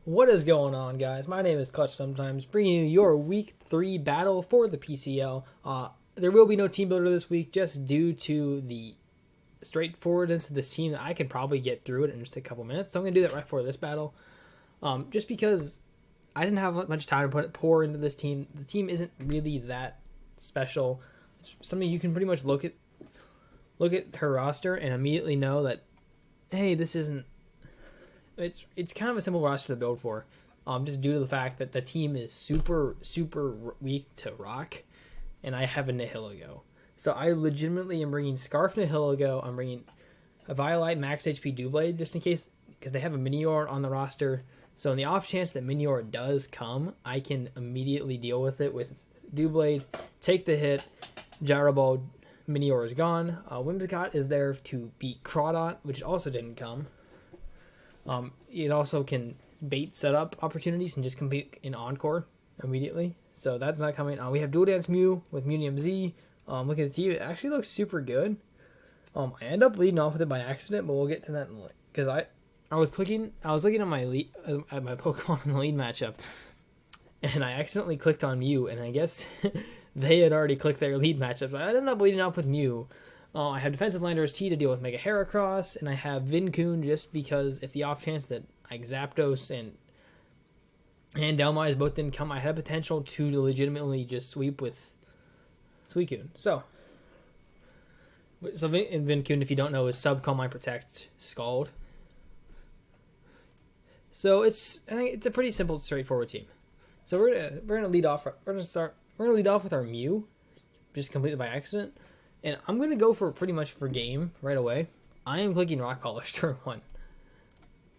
What is going on, guys? My name is Clutch Sometimes, bringing you your Week 3 battle for the PCL. There will be no team builder this week, just due to the straightforwardness of this team that I can probably get through it in just a couple minutes. So I'm going to do that right before this battle, just because I didn't have much time to pour into this team. The team isn't really that special. It's something you can pretty much look at her roster and immediately know that, hey, this isn't. It's kind of a simple roster to build for, just due to the fact that the team is super weak to rock, and I have a Nihilego. So I legitimately am bringing Scarf Nihilego. I'm bringing a Violite Max HP Doublade just in case, because they have a Minior on the roster. So in the off chance that Minior does come, I can immediately deal with it with Doublade, take the hit, Gyro Ball, Minior is gone. Whimsicott is there to beat Crawdot, which also didn't come. It also can bait setup opportunities and just compete in Encore immediately. So that's not coming. We have Dual Dance Mew with Munium Z. Look at the team. It actually looks super good. I end up leading off with it by accident, but we'll get to that in a minute. Because I was looking at my lead, at my Pokemon in the lead matchup, and I accidentally clicked on Mew, and I guess they had already clicked their lead matchup. So I ended up leading off with Mew. I have Defensive Landorus T to deal with Mega Heracross, and I have Vincoon just because if the off chance that like Zapdos and Dhelmise both didn't come, I had a potential to legitimately just sweep with Suicune. So Vincoon, if you don't know, is Sub, Calm Mind, Protect, Scald. So I think it's a pretty simple, straightforward team. So we're gonna lead off. We're gonna lead off with our Mew, just completely by accident. And I'm going to go for pretty much for game right away. I am clicking Rock Polish turn 1.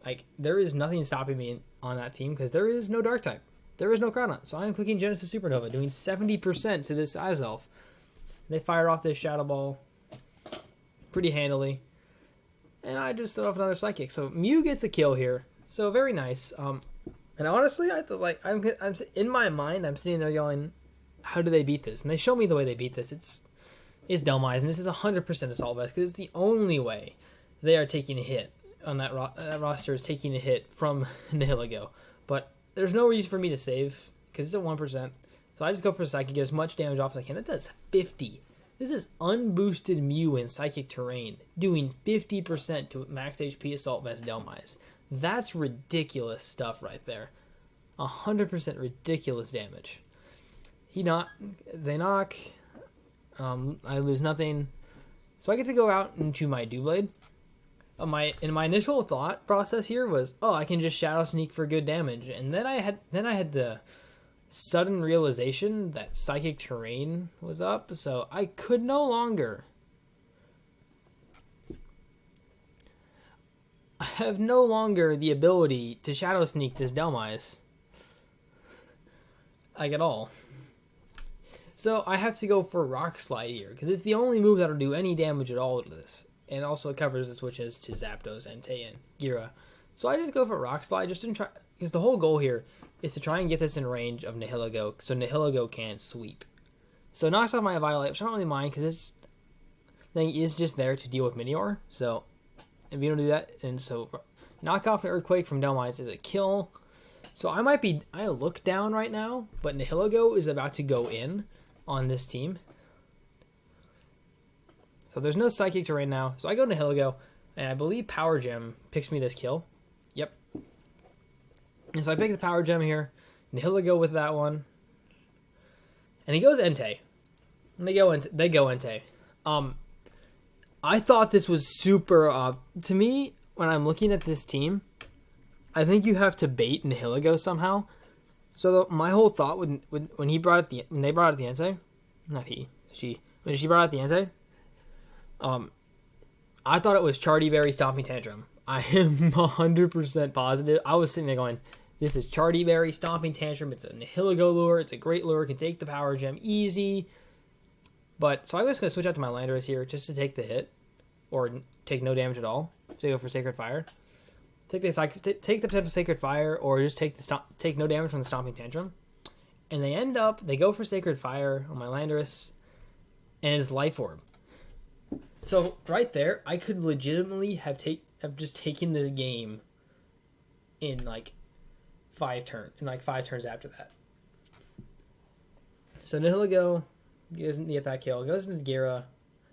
Like, there is nothing stopping me on that team because there is no Dark type. There is no Crawdon. So I am clicking Genesis Supernova, doing 70% to this Ice Elf. They fire off this Shadow Ball pretty handily. And I just throw off another Psychic. So Mew gets a kill here. So very nice. And honestly, I was like, I'm in my mind, I'm sitting there going, how do they beat this? And they show me the way they beat this. It's Dhelmise, and this is 100% Assault Vest, because it's the only way they are taking a hit on that roster is taking a hit from Nihilego. But there's no reason for me to save, because it's at 1%. So I just go for Psychic, get as much damage off as I can. That does 50. This is unboosted Mew in Psychic Terrain, doing 50% to max HP Assault Vest Dhelmise. That's ridiculous stuff right there. 100% ridiculous damage. They knock. I lose nothing, so I get to go out into my Doublade. My initial thought process here was, I can just Shadow Sneak for good damage, and then I had the sudden realization that Psychic Terrain was up, so I could no longer. I have no longer the ability to Shadow Sneak this Dhelmise, like at all. So I have to go for Rock Slide here, because it's the only move that'll do any damage at all to this. And also it covers the switches to Zapdos, Entei, and Gira. So I just go for Rock Slide, just to try, because the whole goal here is to try and get this in range of Nihilego, so Nihilego can sweep. So it knocks off my Violite, which I don't really mind, because it's thing is just there to deal with Minior. So if you don't do that, and so knock off an Earthquake from Dhelmise is a kill. So I look down right now, but Nihilego is about to go in on this team. So there's no Psychic Terrain now. So I go Nihilego, and I believe Power Gem picks me this kill. Yep. And so I pick the Power Gem here. Nihilego with that one. And he goes Entei. And they go Entei. I thought this was super to me, when I'm looking at this team, I think you have to bait Nihilego somehow. So my whole thought when they brought out the Entei, when she brought out the Entei, I thought it was Chardy Berry Stomping Tantrum. I am 100% positive. I was sitting there going, this is Chardy Berry Stomping Tantrum. It's a Nihilego lure. It's a great lure. It can take the Power Gem easy. But so I was going to switch out to my Landorus here just to take the hit, or take no damage at all. So they go for Sacred Fire. Take the potential Sacred Fire, or just take no damage from the Stomping Tantrum. And they go for Sacred Fire on my Landorus, and it is Life Orb. So right there, I could legitimately have just taken this game in like 5 turns after that. So Nihlego doesn't get that kill. Goes into Gera.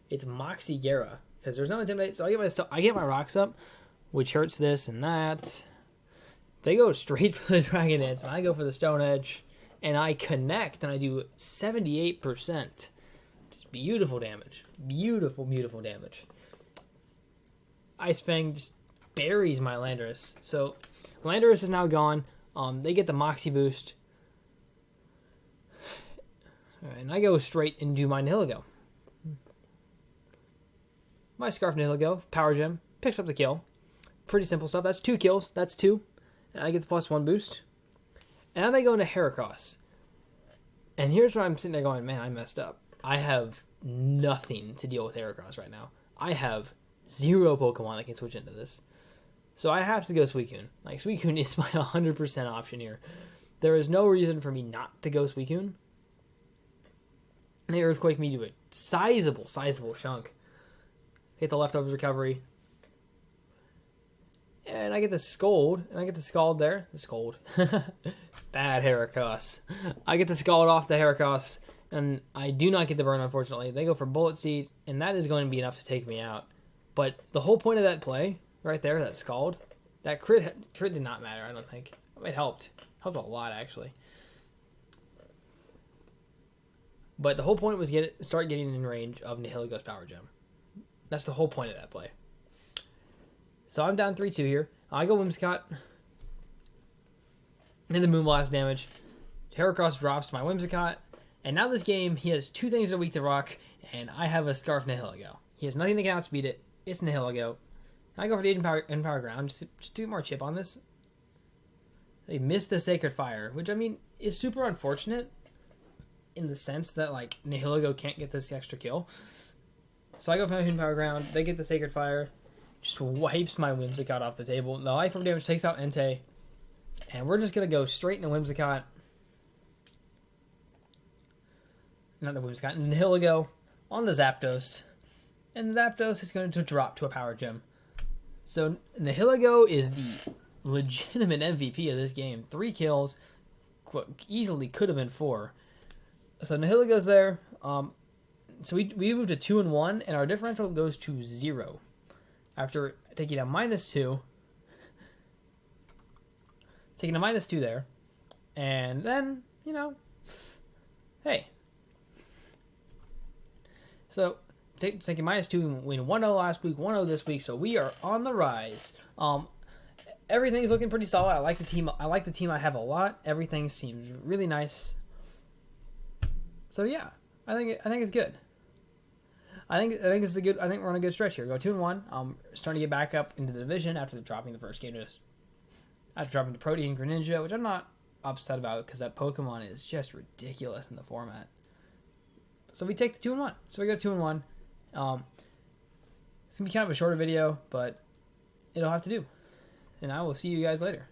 It's Moxie Gera because there's no intimidate. So I get my rocks up, which hurts this and that. They go straight for the Dragon Dance, and I go for the Stone Edge, and I connect, and I do 78%. Just beautiful damage. Beautiful, beautiful damage. Ice Fang just buries my Landorus. So Landorus is now gone. They get the Moxie boost. All right, and I go straight and do my Nihilego. My Scarf Nihilego, Power Gem, picks up the kill. Pretty simple stuff. That's 2 kills. That's 2. And I get the +1 boost. And now they go into Heracross. And here's where I'm sitting there going, man, I messed up. I have nothing to deal with Heracross right now. I have 0 Pokemon that can switch into this. So I have to go Suicune. Like, Suicune is my 100% option here. There is no reason for me not to go Suicune. And they Earthquake me to a sizable chunk. Hit the Leftovers recovery. And I get the Scold. And I get the Scald there. The Scold. Bad Heracross. I get the Scald off the Heracross. And I do not get the burn, unfortunately. They go for Bullet Seed. And that is going to be enough to take me out. But the whole point of that play, right there, that Scald, that crit did not matter, I don't think. It helped. Helped a lot, actually. But the whole point was start getting in range of Nihilego's Power Gem. That's the whole point of that play. So I'm down 3-2 here. I go Whimsicott. And the Moonblast damage. Heracross drops to my Whimsicott. And now this game, he has 2 things that are weak to rock. And I have a Scarf Nihilego. He has nothing that can outspeed it. It's Nihilego. I go for the Empower Ground. Just do more chip on this. They missed the Sacred Fire. Which, I mean, is super unfortunate. In the sense that, like, Nihilego can't get this extra kill. So I go for the Empower Ground. They get the Sacred Fire. Just wipes my Whimsicott off the table. The Life Orb damage takes out Entei. And we're just going to go straight into Whimsicott. Not the Whimsicott. And Nihilego on the Zapdos. And Zapdos is going to drop to a Power Gem. So Nihilego is the legitimate MVP of this game. 3 kills. Easily could have been 4. So Nihilego's there. So we move to 2-1. And our differential goes to 0. After taking a -2, taking a -2 there, and then, you know, hey. So, taking -2, win 1-0 last week, 1-0 this week, so we are on the rise. Everything's looking pretty solid. I like the team. I like the team I have a lot. Everything seems really nice. So yeah, I think it's good. I think it's a good. I think we're on a good stretch here. Go 2-1. Starting to get back up into the division after dropping the first game. After dropping the Protean Greninja, which I'm not upset about because that Pokemon is just ridiculous in the format. So we take the 2-1. So we go 2-1. It's gonna be kind of a shorter video, but it'll have to do. And I will see you guys later.